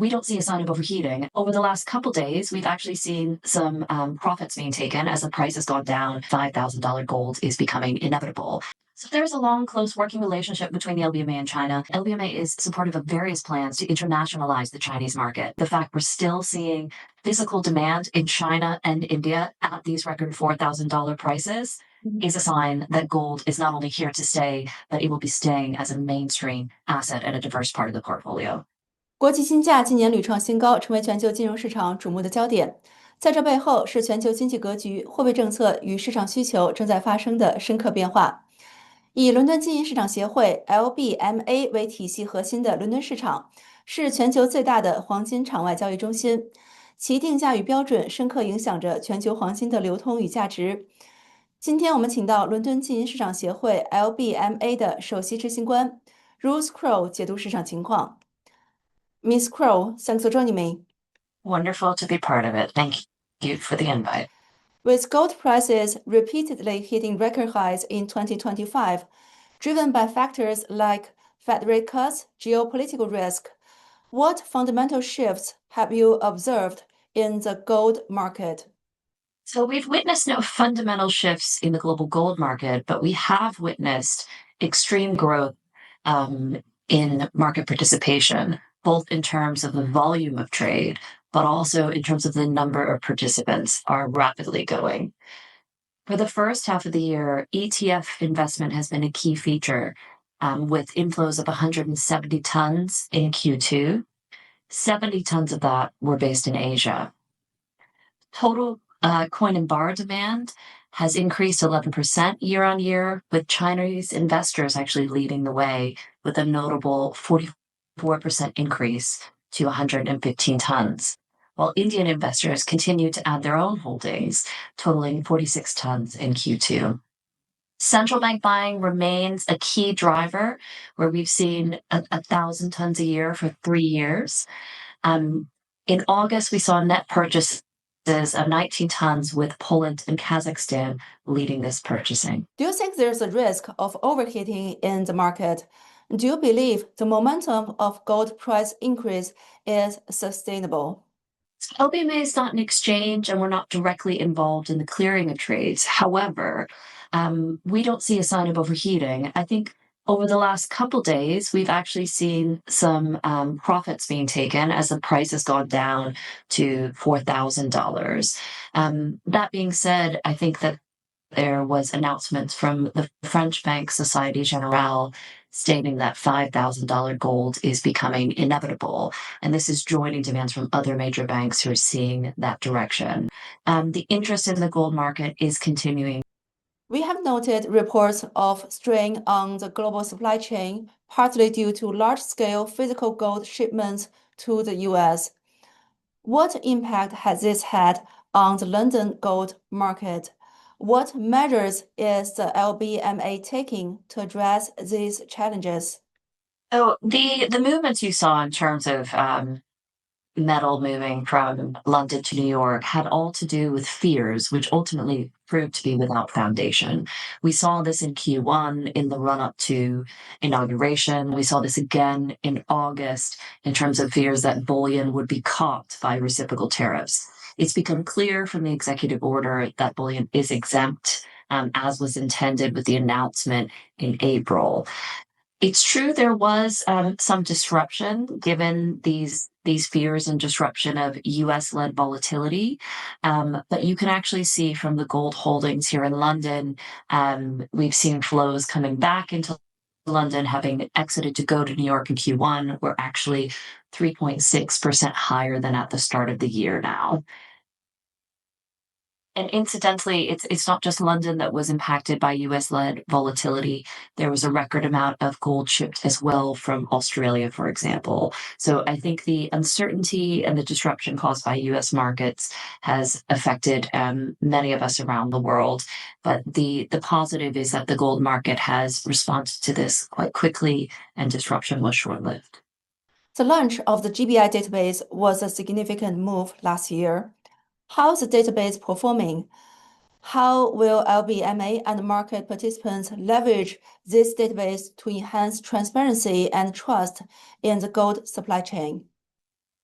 we don't see a sign of overheating. Over the last couple days, we've actually seen some profits being taken as the price has gone down. $5,000 gold is becoming inevitable. So there's a long, close working relationship between the LBMA and China. LBMA is supportive of various plans to internationalize the Chinese market. The fact we're still seeing physical demand in China and India at these record $4,000 prices is a sign that gold is not only here to stay, but it will be staying as a mainstream asset and a diverse part of the portfolio. 国际金价今年屡创新高，成为全球金融市场瞩目的焦点。在这背后，是全球经济格局、货币政策与市场需求正在发生的深刻变化。以伦敦金银市场协会 （LBMA） 为体系核心的伦敦市场，是全球最大的黄金场外交易中心，其定价与标准深刻影响着全球黄金的流通与价值。今天我们请到伦敦金银市场协会 （LBMA） 的首席执行官 Ruth Crow 解读市场情况。Ms. Crow, thanks for joining me. Wonderful to be part of it. Thank you for the invite. With gold prices repeatedly hitting record highs in 2025, driven by factors like Fed rate cuts, geopolitical risk, what fundamental shifts have you observed in the gold market? So we've witnessed no fundamental shifts in the global gold market, but we have witnessed extreme growth in market participation, both in terms of the volume of trade, but also in terms of the number of participants are rapidly going. For the first half of the year, ETF investment has been a key feature, with inflows of 170 tons in Q2. 70 tons of that were based in Asia. Total coin and bar demand has increased 11% year on year, with Chinese investors actually leading the way with a notable 44% increase to 115 tons, while Indian investors continue to add their own holdings, totaling 46 tons in Q2. Central bank buying remains a key driver, where we've seen 1,000 tons a year for 3 years. In August, we saw net purchases of 19 tons, with Poland and Kazakhstan leading this purchasing. Do you think there's a risk of overheating in the market? Do you believe the momentum of gold price increase is sustainable? LBMA is not an exchange, and we're not directly involved in the clearing of trades. However, we don't see a sign of overheating. I think over the last couple days, we've actually seen some profits being taken as the price has gone down to $4,000. That being said, I think that there was announcements from the French bank Société Générale stating that $5,000 gold is becoming inevitable. And this is joining demands from other major banks who are seeing that direction. The interest in the gold market is continuing. We have noted reports of strain on the global supply chain, partly due to large-scale physical gold shipments to the US. What impact has this had on the London gold market? What measures is the LBMA taking to address these challenges? So the movements you saw in terms of metal moving from London to New York had all to do with fears, which ultimately proved to be without foundation. We saw this in Q1 in the run-up to inauguration. We saw this again in August in terms of fears that bullion would be caught by reciprocal tariffs. It's become clear from the executive order that bullion is exempt, as was intended with the announcement in April. It's true there was some disruption given these fears and disruption of US-led volatility, but you can actually see from the gold holdings here in London, we've seen flows coming back into London, having exited to go to New York in Q1. We're actually 3.6% higher than at the start of the year now. And incidentally, it's not just London that was impacted by US-led volatility. There was a record amount of gold shipped as well from Australia, for example. So I think the uncertainty and the disruption caused by US markets has affected many of us around the world. But the positive is that the gold market has responded to this quite quickly, and disruption was short-lived. The launch of the GBI database was a significant move last year. How is the database performing? How will LBMA and market participants leverage this database to enhance transparency and trust in the gold supply chain?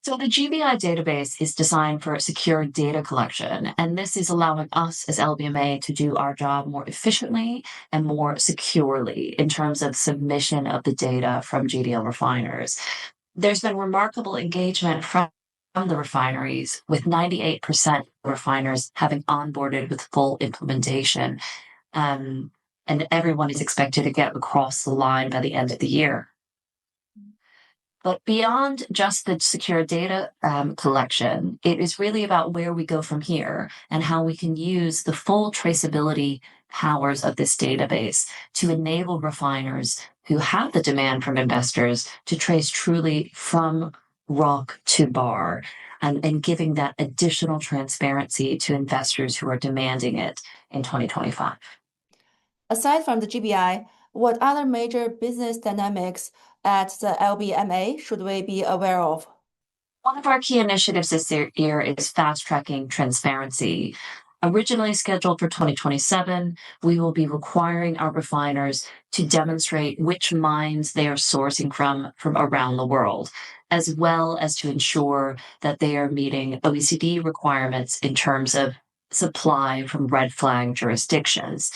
So the GBI database is designed for secure data collection, and this is allowing us as LBMA to do our job more efficiently and more securely in terms of submission of the data from GDL refiners. There's been remarkable engagement from the refineries, with 98% of refiners having onboarded with full implementation. Um, and everyone is expected to get across the line by the end of the year. But beyond just the secure data collection, it is really about where we go from here and how we can use the full traceability powers of this database to enable refiners who have the demand from investors to trace truly from rock to bar, and giving that additional transparency to investors who are demanding it in 2025. Aside from the GBI, what other major business dynamics at the LBMA should we be aware of? One of our key initiatives this year is fast tracking transparency. Originally scheduled for 2027, we will be requiring our refiners to demonstrate which mines they are sourcing from around the world, as well as to ensure that they are meeting OECD requirements in terms of supply from red flag jurisdictions.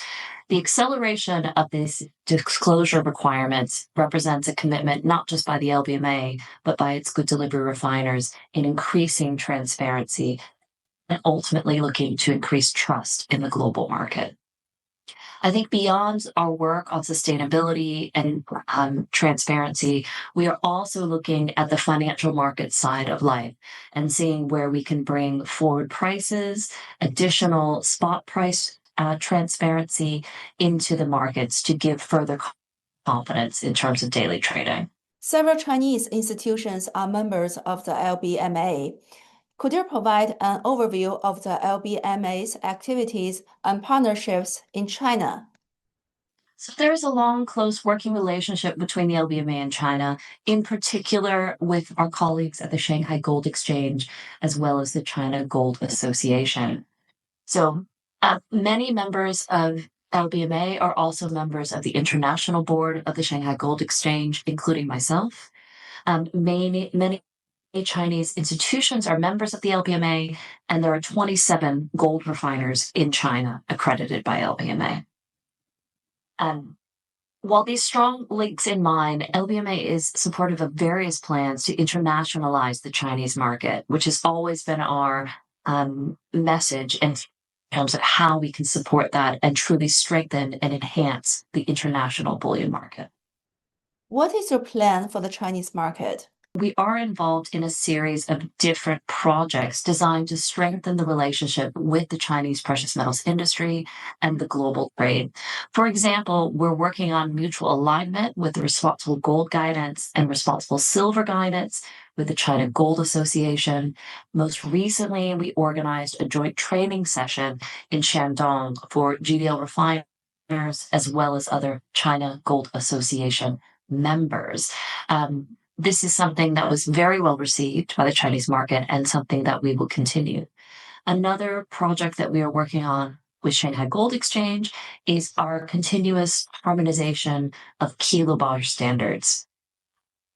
The acceleration of these disclosure requirements represents a commitment not just by the LBMA, but by its good delivery refiners in increasing transparency and ultimately looking to increase trust in the global market. I think beyond our work on sustainability and transparency, we are also looking at the financial market side of life and seeing where we can bring forward prices, additional spot price transparency into the markets to give further confidence in terms of daily trading. Several Chinese institutions are members of the LBMA. Could you provide an overview of the LBMA's activities and partnerships in China? So there is a long, close working relationship between the LBMA and China, in particular with our colleagues at the Shanghai Gold Exchange, as well as the China Gold Association. So many members of LBMA are also members of the International Board of the Shanghai Gold Exchange, including myself. Many Chinese institutions are members of the LBMA, and there are 27 gold refiners in China accredited by LBMA. While these strong links in mind, LBMA is supportive of various plans to internationalize the Chinese market, which has always been our message in terms of how we can support that and truly strengthen and enhance the international bullion market. What is your plan for the Chinese market? We are involved in a series of different projects designed to strengthen the relationship with the Chinese precious metals industry and the global trade. For example, we're working on mutual alignment with the Responsible Gold Guidance and Responsible Silver Guidance with the China Gold Association. Most recently, we organized a joint training session in Shandong for GDL refiners as well as other China Gold Association members. This is something that was very well received by the Chinese market and something that we will continue. Another project that we are working on with Shanghai Gold Exchange is our continuous harmonization of kilobar standards.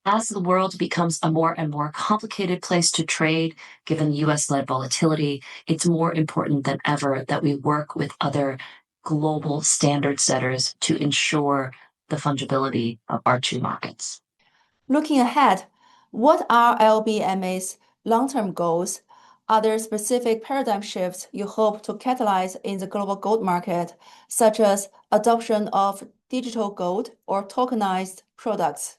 As the world becomes a more and more complicated place to trade, given US-led volatility, it's more important than ever that we work with other global standard setters to ensure the fungibility of our two markets. Looking ahead, what are LBMA's long-term goals? Are there specific paradigm shifts you hope to catalyze in the global gold market, such as adoption of digital gold or tokenized products?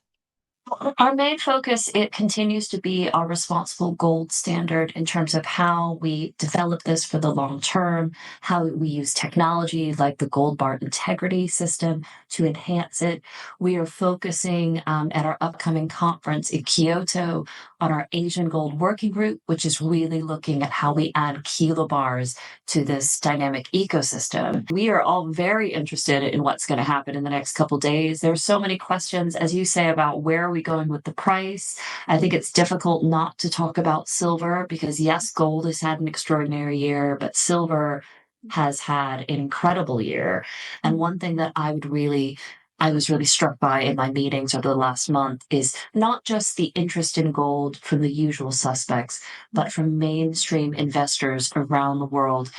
Our main focus, it continues to be our responsible gold standard in terms of how we develop this for the long term, how we use technology like the gold bar integrity system to enhance it. We are focusing at our upcoming conference in Kyoto on our Asian Gold Working Group, which is really looking at how we add kilobars to this dynamic ecosystem. We are all very interested in what's going to happen in the next couple of days. There's so many questions, as you say, about where are we going with the price. I think it's difficult not to talk about silver because, yes, gold has had an extraordinary year, but silver has had an incredible year. And one thing that I would really I was really struck by in my meetings over the last month is not just the interest in gold from the usual suspects, but from mainstream investors around the world.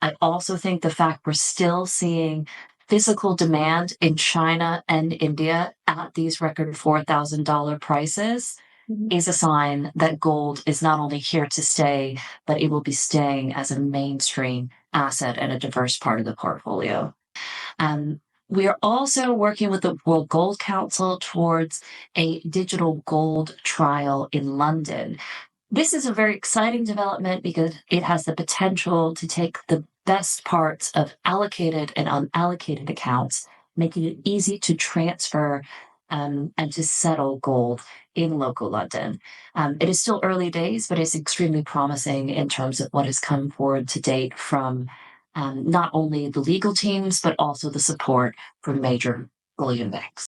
I also think the fact we're still seeing physical demand in China and India at these record $4,000 prices is a sign that gold is not only here to stay, but it will be staying as a mainstream asset and a diverse part of the portfolio. We are also working with the World Gold Council towards a digital gold trial in London. This is a very exciting development because it has the potential to take the best parts of allocated and unallocated accounts, making it easy to transfer and to settle gold in local London. It is still early days, but it's extremely promising in terms of what has come forward to date from not only the legal teams, but also the support from major bullion banks.